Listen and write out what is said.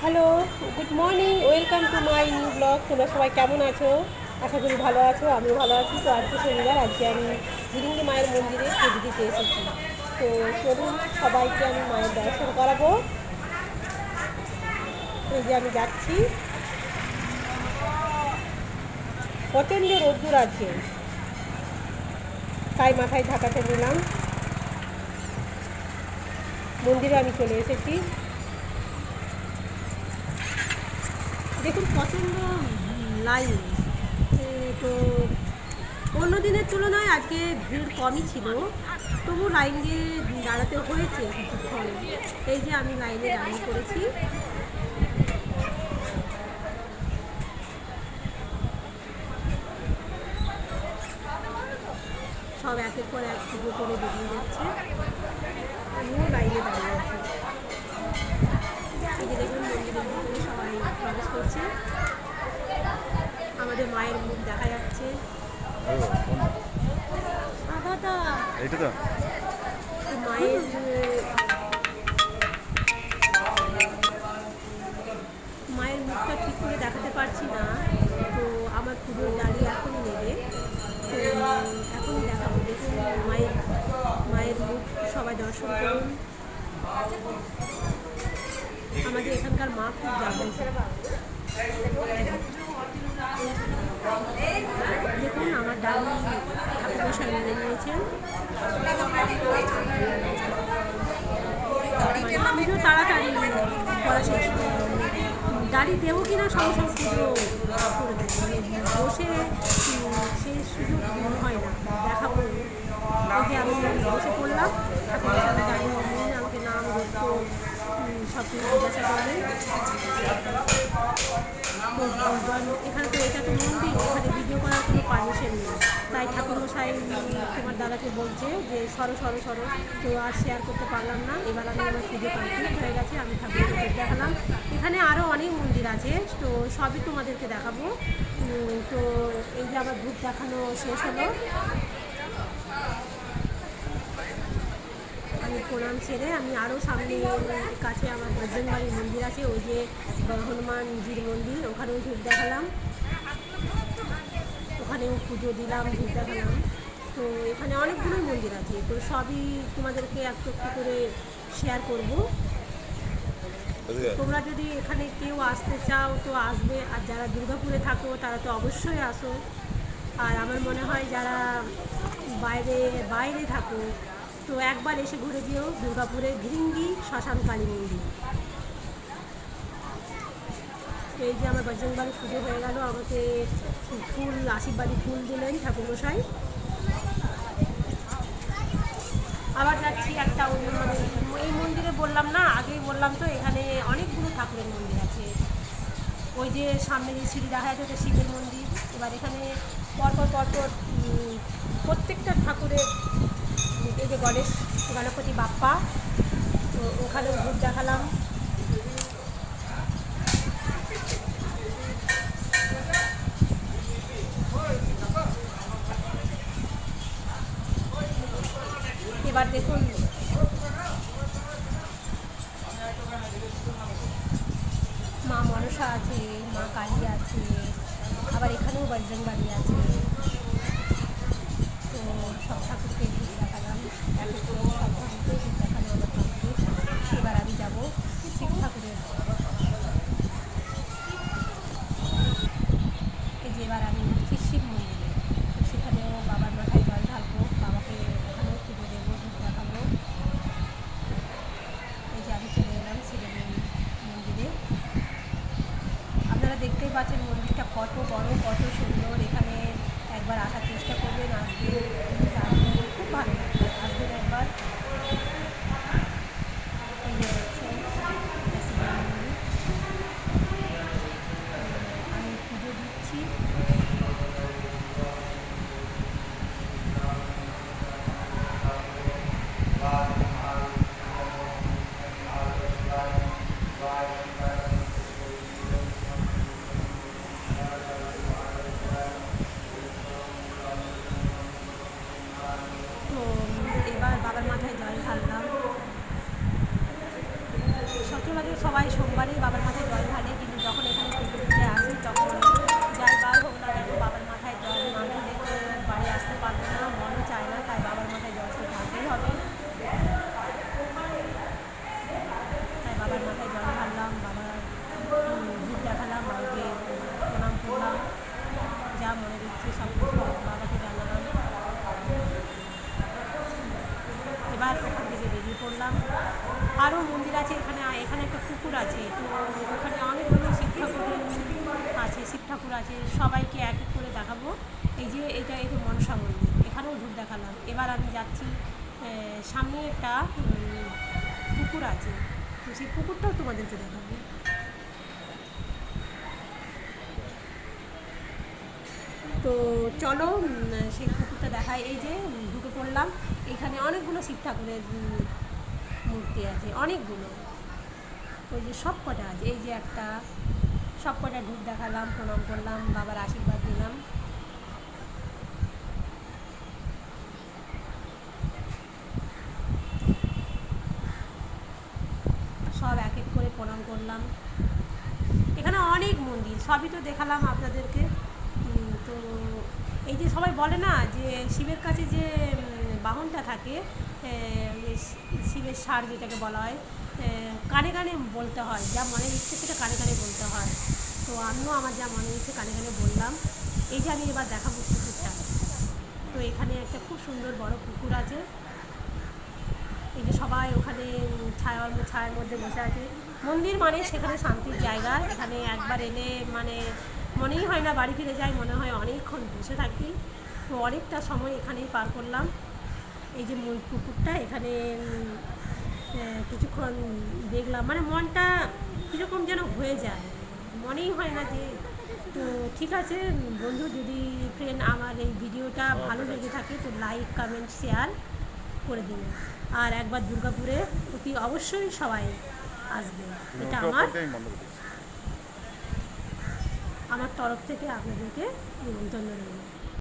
Hello, good morning, welcome to my new blog. তোমরা সবাই কেমন আছো? আশা করি ভালো আছো, আমিও ভালো আছি। তো আজকে শনিবার, আজকে আমি ঝিলিঙ্গি মায়ের মন্দিরে পুজো দিতে এসেছি। তো চলুন সবাইকে আমি মায়ের দর্শন করাবো। এই যে আমি যাচ্ছি, প্রচণ্ড রোদ্দুর আছে, তাই মাথায় ঢাকাতে নিলাম। মন্দিরে আমি চলে এসেছি। দেখুন প্রচণ্ড লাইন। তো অন্য দিনের তুলনায় আজকে ভিড় কমই ছিল, তবু লাইন দিয়ে দাঁড়াতে হয়েছে কিছুক্ষণ। এই যে আমি লাইনে দাঁড়িয়ে পড়েছি। সব একের পর এক পুজো করে বেরিয়ে যাচ্ছে, আমিও লাইনে দাঁড়িয়ে আছি। এই যে দেখুন মন্দিরের ভিতরে সবাই প্রবেশ করছে, আমাদের মায়ের মুখ দেখা যাচ্ছে। আগাটা এইটা তো মায়ের মায়ের মুখটা ঠিক করে দেখাতে পারছি না, তো আমার পুজোর ডালি এখনই নেবে, তো এখনই দেখাবো। দেখুন মায়ের মায়ের মুখ সবাই দর্শন করুন। আমাদের এখানকার মা খুব জাগ্রত। দেখুন আমার ডালি ঠাকুরমশাই মেনে নিয়েছেন। পুজো তাড়াতাড়ি করা শেষ, দাড়ি দেবো কিনা সঙ্গে সঙ্গে পুজো করে দেবো, মানে বসে সেই সুযোগ হয় না, দেখাবো। এই যে আমি বসে পড়লাম, ঠাকুরের সামনে দাঁড়িয়ে আমাকে নাম গোত্র সব কিছু জিজ্ঞাসা করলেন। এখানে তো এটা তো মন্দির, এখানে ভিডিও করার কোনো পারমিশন নেই, তাই ঠাকুরমশাই তোমার দাদাকে বলছে যে সরো সরো সরো, তো আর শেয়ার করতে পারলাম না। এবার আমি আমার পুজো কমপ্লিট হয়ে গেছে, আমি ঠাকুরকে দেখালাম। এখানে আরও অনেক মন্দির আছে, তো সবই তোমাদেরকে দেখাবো। তো এই যে আমার ধূপ দেখানো শেষ হলো, আমি প্রণাম সেরে আমি আরও সামনে কাছে আমার বজরংবাড়ির মন্দির আছে, ওই যে হনুমানজির মন্দির, ওখানেও ধূপ দেখালাম, ওখানেও পুজো দিলাম, ধূপ দেখালাম। তো এখানে অনেকগুলোই মন্দির আছে, তো সবই তোমাদেরকে একটু একটু করে শেয়ার করব। তোমরা যদি এখানে কেউ আসতে চাও তো আসবে, আর যারা দুর্গাপুরে থাকো তারা তো অবশ্যই আসো। আর আমার মনে হয় যারা বাইরে বাইরে থাকো তো একবার এসে ঘুরে দিও দুর্গাপুরের ঝিলিঙ্গি শ্মশান কালী মন্দির। তো এই যে আমার বজরংবাড়ি পুজো হয়ে গেল, আমাকে ফুল আশীর্বাদী ফুল দিলেন ঠাকুরমশাই। আবার যাচ্ছি একটা মানে এই মন্দিরে বললাম না, আগেই বললাম তো এখানে অনেকগুলো ঠাকুরের মন্দির আছে। ওই যে সামনে যে সিঁড়ি দেখা যাচ্ছে ওটা শিবের মন্দির। এবার এখানে পরপর পরপর প্রত্যেকটা ঠাকুরের, এই যে গণপতি বাপ্পা, তো ওখানেও ধূপ দেখালাম। এবার দেখুন মা মনসা আছে, মা কালী আছে, আবার এখানেও বজরংবাড়ি আছে। তো সব ঠাকুরকে ধূপ দেখালাম, এক এক করে সব ঠাকুরকে ধূপ দেখানো আমার কমপ্লিট। এবার আমি যাবো শিব ঠাকুরের, এই যে এবার আমি উঠছি শিব মন্দিরে, তো সেখানেও বাবার মাথায় জল ঢালবো, বাবাকে ওখানেও পুজো দেবো, ধূপ দেখাবো। এই যে আমি চলে এলাম শিবের মন্দিরে। আপনারা দেখতেই পাচ্ছেন মন্দিরটা কত বড়, কত সুন্দর। এখানে একবার আসার চেষ্টা করবেন, আসবেন, খুব ভালো লাগবে, আসবেন একবার। এই যে দেখছেন এটা শিবের মন্দির, আমি পুজো দিচ্ছি। তো এবার বাবার মাথায় জল ঢাললাম। সচরাচর সবাই সোমবারেই বাবার মাথায় জল আরও মন্দির আছে এখানে। এখানে একটা পুকুর আছে, তো ওখানে অনেকগুলো শিব ঠাকুর আছে, শিব ঠাকুর আছে, সবাইকে এক এক করে দেখাবো। এই যে এটা মনসা মন্দির, এখানেও ধূপ দেখালাম। এবার আমি যাচ্ছি সামনে একটা পুকুর আছে, তো সেই পুকুরটাও তোমাদেরকে দেখাবো। তো চলো সেই পুকুরটা দেখায়। এই যে ঢুকে পড়লাম, এখানে অনেকগুলো শিব ঠাকুরের মূর্তি আছে, অনেকগুলো। ওই যে সব কটা আছে, এই যে একটা, সব কটা ধূপ দেখালাম, প্রণাম করলাম, বাবার আশীর্বাদ দিলাম। সব এক এক করে প্রণাম করলাম। এখানে অনেক মন্দির, সবই তো দেখালাম আপনাদেরকে। তো এই যে সবাই বলে না যে শিবের কাছে যে বাহনটা থাকে, শিবের সার যেটাকে বলা হয়, কানে কানে বলতে হয়, যা মনের ইচ্ছে সেটা কানে কানে বলতে হয়। তো আমিও আমার যা মনের ইচ্ছে কানে কানে বললাম। এই যে আমি এবার দেখাবো পুকুরটা। তো এখানে একটা খুব সুন্দর বড় পুকুর আছে। এই যে সবাই ওখানে ছায়ার মধ্যে বসে আছে। মন্দির মানে সেখানে শান্তির জায়গা, এখানে একবার এলে মানে মনেই হয় না বাড়ি ফিরে যাই, মনে হয় অনেকক্ষণ বসে থাকি। তো অনেকটা সময় এখানেই পার করলাম। এই যে মূল পুকুরটা, এখানে কিছুক্ষণ দেখলাম, মানে মনটা কীরকম যেন হয়ে যায়, মনেই হয় না যে। তো ঠিক আছে বন্ধু, যদি ফ্রেন্ড আমার এই ভিডিওটা ভালো লেগে থাকে তো লাইক কমেন্ট শেয়ার করে দিন। আর একবার দুর্গাপুরে অতি অবশ্যই সবাই আসবে, এটা আমার তরফ থেকে আপনাদেরকে নিমন্ত্রণ রইল।